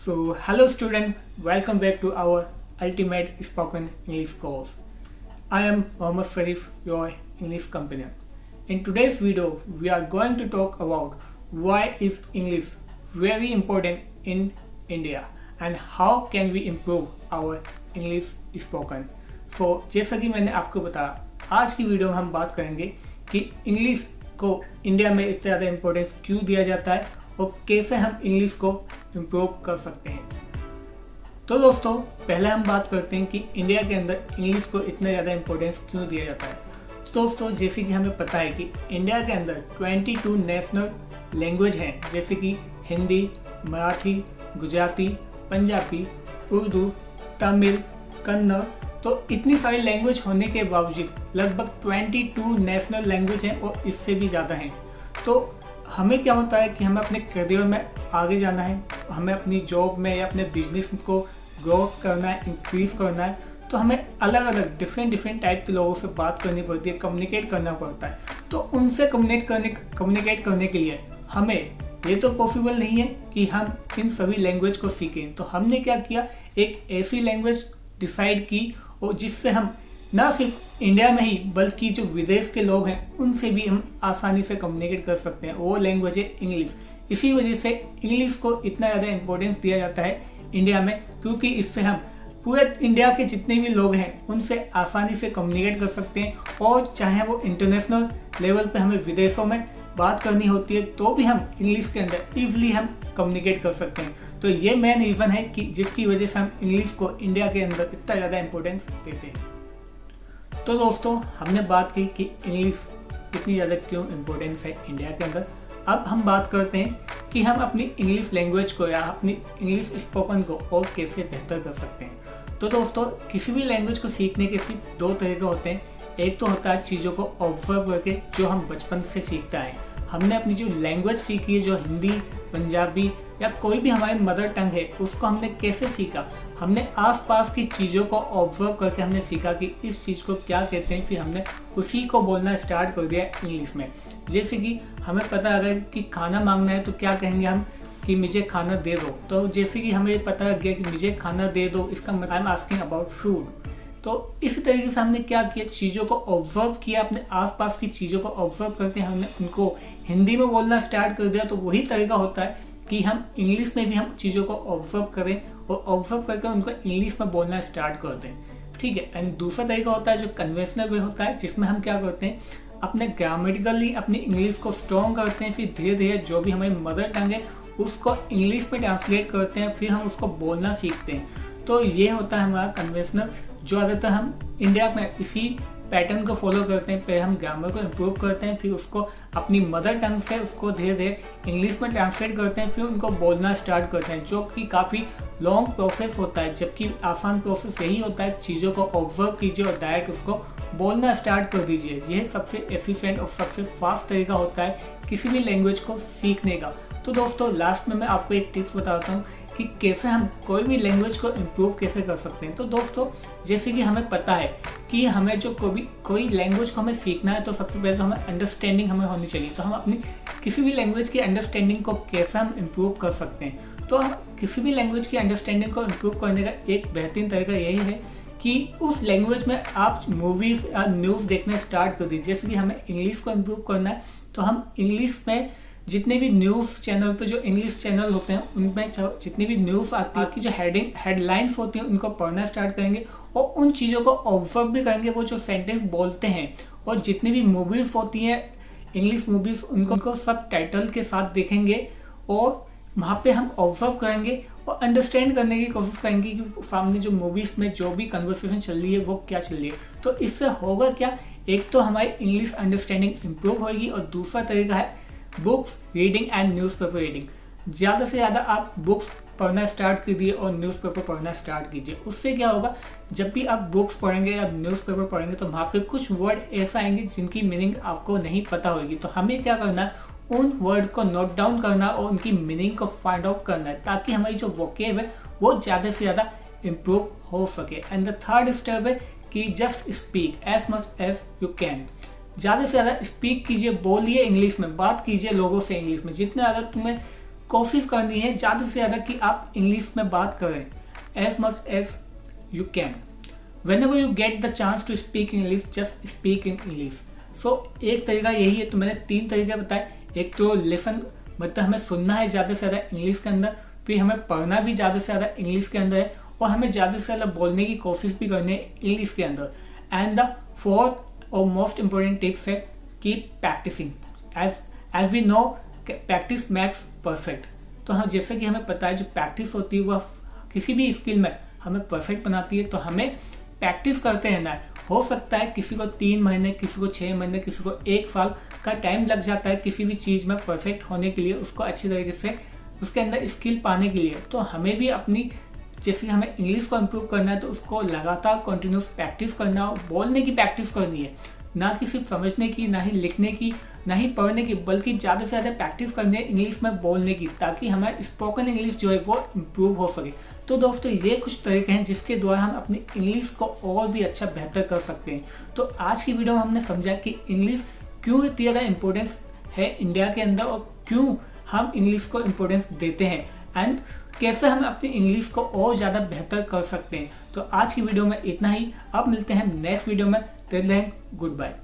Hello student, welcome back to our ultimate spoken English course. I am Mohammad Sarif, your English companion. In today's video, we are going to talk about why is English very important in India and how can we improve our English spoken. जैसा कि मैंने आपको बताया, आज की video में हम बात करेंगे कि इंग्लिश को इंडिया में इतना ज़्यादा इम्पोर्टेंस क्यों दिया जाता है और कैसे हम इंग्लिश को इम्प्रूव कर सकते हैं। तो दोस्तों, पहले हम बात करते हैं कि इंडिया के अंदर इंग्लिश को इतना ज़्यादा इम्पोर्टेंस क्यों दिया जाता है। तो दोस्तों, जैसे कि हमें पता है कि इंडिया के अंदर 22 नेशनल लैंग्वेज हैं, जैसे कि हिंदी, मराठी, गुजराती, पंजाबी, उर्दू, तमिल, कन्नड़। तो इतनी सारी लैंग्वेज होने के बावजूद लगभग 22 नेशनल लैंग्वेज हैं और इससे भी ज़्यादा हैं। तो हमें क्या होता है कि हमें अपने करियर में आगे जाना है, हमें अपनी जॉब में या अपने बिजनेस को ग्रो करना है, इंक्रीज करना है, तो हमें अलग अलग डिफरेंट टाइप के लोगों से बात करनी पड़ती है, कम्युनिकेट करना पड़ता है। तो उनसे कम्युनिकेट करने के लिए हमें ये तो पॉसिबल नहीं है कि हम इन सभी लैंग्वेज को सीखें। तो हमने क्या किया, एक ऐसी लैंग्वेज डिसाइड की और जिससे हम ना सिर्फ इंडिया में ही बल्कि जो विदेश के लोग हैं उनसे भी हम आसानी से कम्युनिकेट कर सकते हैं। वो लैंग्वेज है इंग्लिश। इसी वजह से इंग्लिश को इतना ज़्यादा इम्पोर्टेंस दिया जाता है इंडिया में, क्योंकि इससे हम पूरे इंडिया के जितने भी लोग हैं उनसे आसानी से कम्युनिकेट कर सकते हैं। और चाहे वो इंटरनेशनल लेवल पे हमें विदेशों में बात करनी होती है तो भी हम इंग्लिश के अंदर ईजिली हम कम्युनिकेट कर सकते हैं। तो ये मेन रीज़न है कि जिसकी वजह से हम इंग्लिश को इंडिया के अंदर इतना ज़्यादा इम्पोर्टेंस देते हैं। तो दोस्तों, हमने बात की कि इंग्लिश इतनी ज़्यादा क्यों इम्पोर्टेंस है इंडिया के अंदर। अब हम बात करते हैं कि हम अपनी इंग्लिश लैंग्वेज को या अपनी इंग्लिश स्पोकन को और कैसे बेहतर कर सकते हैं। तो दोस्तों, किसी भी लैंग्वेज को सीखने के सिर्फ दो तरीके होते हैं। एक तो होता है चीज़ों को ऑब्जर्व करके, जो हम बचपन से सीखता है। हमने अपनी जो लैंग्वेज सीखी है, जो हिंदी, पंजाबी या कोई भी हमारी मदर टंग है, उसको हमने कैसे सीखा, हमने आसपास की चीज़ों को ऑब्जर्व करके हमने सीखा कि इस चीज़ को क्या कहते हैं, फिर हमने उसी को बोलना स्टार्ट कर दिया इंग्लिश में। जैसे कि हमें पता अगर कि खाना मांगना है तो क्या कहेंगे हम कि मुझे खाना दे दो। तो जैसे कि हमें पता लग गया कि मुझे खाना दे दो, इसका मतलब I am asking about food. तो इसी तरीके से हमने क्या किया, चीज़ों को ऑब्जर्व किया, अपने आसपास की चीज़ों को ऑब्जर्व करके हमने उनको हिंदी में बोलना स्टार्ट कर दिया। तो वही तरीका होता है कि हम इंग्लिश में भी हम चीज़ों को ऑब्जर्व करें और ऑब्जर्व करके उनको इंग्लिश में बोलना स्टार्ट कर दें। ठीक है। एंड दूसरा तरीका होता है जो कन्वेंशनल वे होता है, जिसमें हम क्या करते हैं, अपने ग्रामेटिकली अपनी इंग्लिश को स्ट्रॉन्ग करते हैं, फिर धीरे धीरे जो भी हमारी मदर टंग है उसको इंग्लिश में ट्रांसलेट करते हैं, फिर हम उसको बोलना सीखते हैं। तो ये होता है हमारा कन्वेंशनल, जो ज़्यादातर हम इंडिया में इसी पैटर्न को फॉलो करते हैं। पहले हम ग्रामर को इम्प्रूव करते हैं, फिर उसको अपनी मदर टंग से उसको धीरे धीरे इंग्लिश में ट्रांसलेट करते हैं, फिर उनको बोलना स्टार्ट करते हैं, जो कि काफ़ी लॉन्ग प्रोसेस होता है। जबकि आसान प्रोसेस यही होता है, चीज़ों को ऑब्जर्व कीजिए और डायरेक्ट उसको बोलना स्टार्ट कर दीजिए। यह सबसे एफिशिएंट और सबसे फास्ट तरीका होता है किसी भी लैंग्वेज को सीखने का। तो दोस्तों, लास्ट में मैं आपको एक टिप्स बताता हूँ कि कैसे हम कोई भी लैंग्वेज को इम्प्रूव कैसे कर सकते हैं। तो दोस्तों, जैसे कि हमें पता है कि हमें जो कोई लैंग्वेज को हमें सीखना है तो सबसे पहले तो हमें अंडरस्टैंडिंग हमें होनी चाहिए। तो हम अपनी किसी भी लैंग्वेज की अंडरस्टैंडिंग को कैसे हम इम्प्रूव कर सकते हैं। तो हम किसी भी लैंग्वेज की अंडरस्टैंडिंग को इम्प्रूव करने का एक बेहतरीन तरीका यही है कि उस लैंग्वेज में आप मूवीज़ या न्यूज़ देखना स्टार्ट कर दीजिए। जैसे कि हमें इंग्लिश को इम्प्रूव करना है तो हम इंग्लिश में जितने भी न्यूज़ चैनल पे जो इंग्लिश चैनल होते हैं उनमें जितनी भी न्यूज़ आती है कि जो हेडलाइंस होती हैं उनको पढ़ना स्टार्ट करेंगे और उन चीज़ों को ऑब्जर्व भी करेंगे, वो जो सेंटेंस बोलते हैं। और जितनी भी मूवीज़ होती हैं इंग्लिश मूवीज़, उनको सब टाइटल के साथ देखेंगे और वहाँ पे हम ऑब्जर्व करेंगे और अंडरस्टैंड करने की कोशिश करेंगे कि सामने जो मूवीज़ में जो भी कन्वर्सेशन चल रही है वो क्या चल रही है। तो इससे होगा क्या, एक तो हमारी इंग्लिश अंडरस्टैंडिंग इम्प्रूव होगी और दूसरा तरीका है books reading and newspaper reading. ज़्यादा से ज़्यादा आप बुक्स पढ़ना स्टार्ट कीजिए और न्यूज़पेपर पढ़ना स्टार्ट कीजिए। उससे क्या होगा, जब भी आप बुक्स पढ़ेंगे या न्यूज़पेपर पढ़ेंगे तो वहाँ पे कुछ वर्ड ऐसा आएंगे जिनकी मीनिंग आपको नहीं पता होगी। तो हमें क्या करना है, उन वर्ड को नोट डाउन करना और उनकी मीनिंग को फाइंड आउट करना है, ताकि हमारी जो वोकेब है वो ज़्यादा से ज़्यादा इम्प्रूव हो सके। एंड द थर्ड स्टेप है कि just speak as much as you can. ज़्यादा से ज़्यादा स्पीक कीजिए, बोलिए इंग्लिश में, बात कीजिए लोगों से इंग्लिश में। जितना ज़्यादा तुम्हें कोशिश करनी है ज़्यादा से ज़्यादा कि आप इंग्लिश में बात करें as much as you can. Whenever you get the chance to speak English, just speak in English. So एक तरीका यही है। तो मैंने 3 तरीके बताए। एक तो लिसन, मतलब हमें सुनना है ज़्यादा से ज़्यादा इंग्लिश के अंदर, फिर हमें पढ़ना भी ज़्यादा से ज़्यादा इंग्लिश के अंदर है, और हमें ज़्यादा से ज़्यादा बोलने की कोशिश भी करनी है इंग्लिश के अंदर। एंड द फोर्थ और मोस्ट इम्पोर्टेंट टिप्स है कि practising, as we know practice makes perfect. तो हाँ, जैसे कि हमें पता है जो प्रैक्टिस होती है वह किसी भी स्किल में हमें परफेक्ट बनाती है। तो हमें प्रैक्टिस करते रहना है। हो सकता है किसी को 3 महीने, किसी को 6 महीने, किसी को 1 साल का टाइम लग जाता है किसी भी चीज़ में परफेक्ट होने के लिए, उसको अच्छी तरीके से उसके अंदर स्किल पाने के लिए। तो हमें भी अपनी, जैसे हमें इंग्लिश को इम्प्रूव करना है तो उसको लगातार कंटिन्यूस प्रैक्टिस करना और बोलने की प्रैक्टिस करनी है, ना कि सिर्फ समझने की, ना ही लिखने की, ना ही पढ़ने की, बल्कि ज़्यादा से ज़्यादा प्रैक्टिस करनी है इंग्लिश में बोलने की, ताकि हमारा स्पोकन इंग्लिश जो है वो इम्प्रूव हो सके। तो दोस्तों, ये कुछ तरीके हैं जिसके द्वारा हम अपनी इंग्लिश को और भी अच्छा बेहतर कर सकते हैं। तो आज की वीडियो में हमने समझा कि इंग्लिश क्यों इतनी ज़्यादा इम्पोर्टेंस है इंडिया के अंदर, और क्यों हम इंग्लिश को इम्पोर्टेंस देते हैं, एंड कैसे हम अपनी इंग्लिश को और ज़्यादा बेहतर कर सकते हैं। तो आज की वीडियो में इतना ही। अब मिलते हैं नेक्स्ट वीडियो में। Till then, good bye.